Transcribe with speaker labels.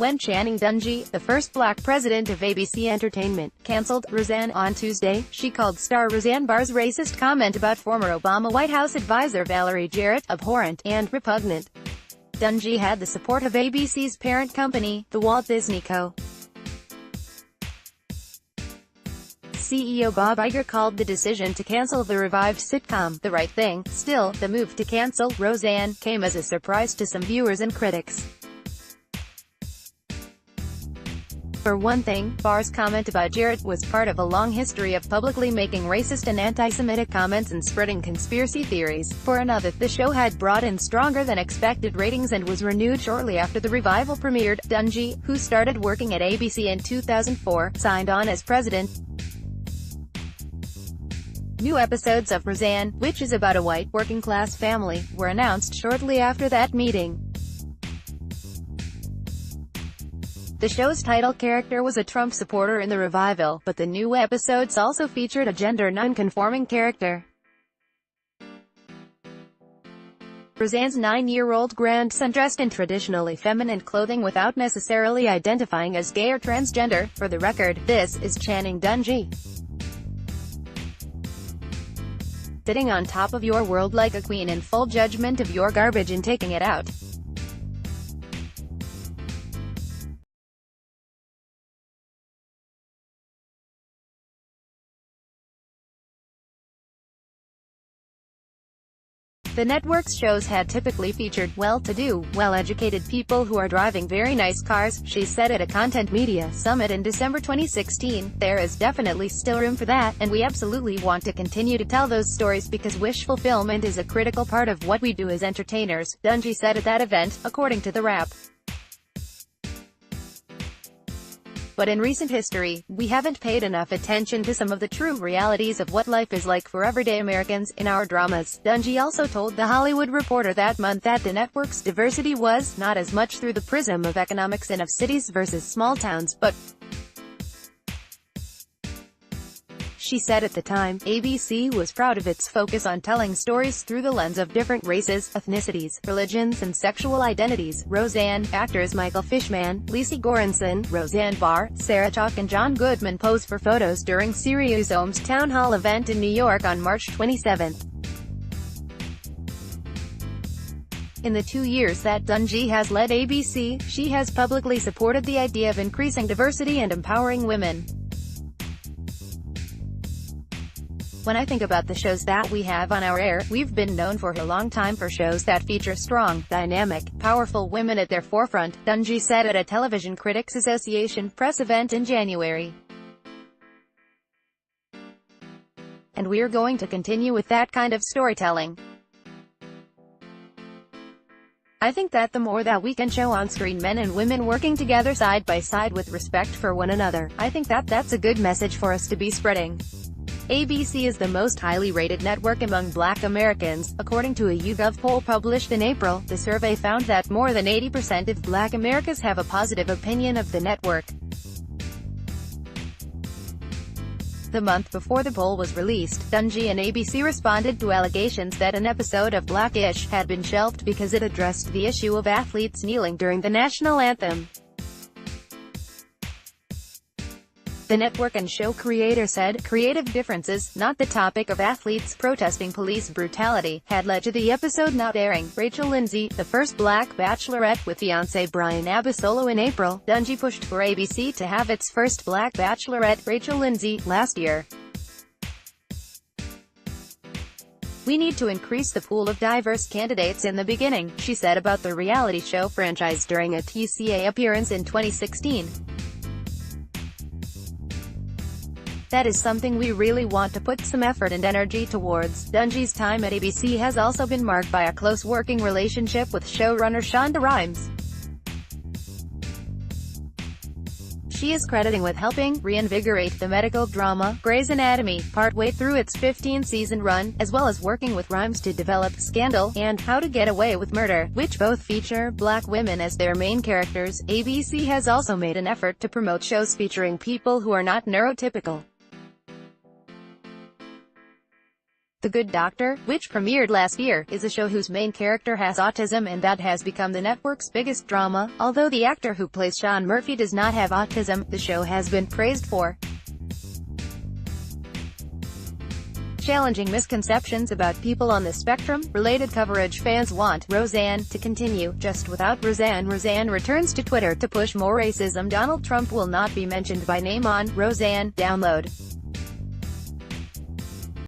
Speaker 1: when Channing Dungey, the first black president of ABC Entertainment, cancelled Roseanne on Tuesday. She called star Roseanne Barr's racist comment about former Obama White House advisor Valerie Jarrett abhorrent and repugnant. Dungey had the support of ABC's parent company, the Walt Disney Co. CEO Bob Iger called the decision to cancel the revived sitcom the right thing. Still, the move to cancel Roseanne came as a surprise to some viewers and critics. For one thing, Barr's comment about Jarrett was part of a long history of publicly making racist and anti-Semitic comments and spreading conspiracy theories. For another, the show had brought in stronger than expected ratings and was renewed shortly after the revival premiered. Dungey, who started working at ABC in 2004, signed on as president. New episodes of Roseanne, which is about a white, working-class family, were announced shortly after that meeting. The show's title character was a Trump supporter in the revival, but the new episodes also featured a gender non-conforming character. Roseanne's 9-year-old grandson dressed in traditionally feminine clothing without necessarily identifying as gay or transgender. For the record, this is Channing Dungey. Sitting on top of your world like a queen in full judgment of your garbage and taking it out. The network's shows had typically featured well-to-do, well-educated people who are driving very nice cars, she said at a Content Media Summit in December 2016. There is definitely still room for that, and we absolutely want to continue to tell those stories because wish fulfillment is a critical part of what we do as entertainers, Dungey said at that event, according to The Wrap. But in recent history, we haven't paid enough attention to some of the true realities of what life is like for everyday Americans in our dramas. Dungey also told The Hollywood Reporter that month that the network's diversity was not as much through the prism of economics and of cities versus small towns, but she said at the time, ABC was proud of its focus on telling stories through the lens of different races, ethnicities, religions and sexual identities. Roseanne actors Michael Fishman, Lisa Goranson, Roseanne Barr, Sarah Chalke and John Goodman posed for photos during SiriusXM's Town Hall event in New York on March 27. In the 2 years that Dungey has led ABC, she has publicly supported the idea of increasing diversity and empowering women. When I think about the shows that we have on our air, we've been known for a long time for shows that feature strong, dynamic, powerful women at their forefront, Dungey said at a Television Critics Association press event in January. And we're going to continue with that kind of storytelling. I think that the more that we can show on-screen men and women working together side by side with respect for one another, I think that that's a good message for us to be spreading. ABC is the most highly rated network among Black Americans, according to a YouGov poll published in April. The survey found that more than 80% of Black Americans have a positive opinion of the network. The month before the poll was released, Dungey and ABC responded to allegations that an episode of Black-ish had been shelved because it addressed the issue of athletes kneeling during the national anthem. The network and show creator said, creative differences, not the topic of athletes protesting police brutality, had led to the episode not airing. Rachel Lindsay, the first black bachelorette with fiancé Brian Abasolo in April, Dungey pushed for ABC to have its first black bachelorette, Rachel Lindsay, last year. We need to increase the pool of diverse candidates in the beginning, she said about the reality show franchise during a TCA appearance in 2016. That is something we really want to put some effort and energy towards. Dungey's time at ABC has also been marked by a close working relationship with showrunner Shonda Rhimes. She is crediting with helping reinvigorate the medical drama, Grey's Anatomy, partway through its 15-season run, as well as working with Rhimes to develop Scandal and How to Get Away with Murder, which both feature black women as their main characters. ABC has also made an effort to promote shows featuring people who are not neurotypical. The Good Doctor, which premiered last year, is a show whose main character has autism and that has become the network's biggest drama. Although the actor who plays Sean Murphy does not have autism, the show has been praised for challenging misconceptions about people on the spectrum. Related coverage: fans want Roseanne to continue, just without Roseanne. Roseanne returns to Twitter to push more racism. Donald Trump will not be mentioned by name on Roseanne. Download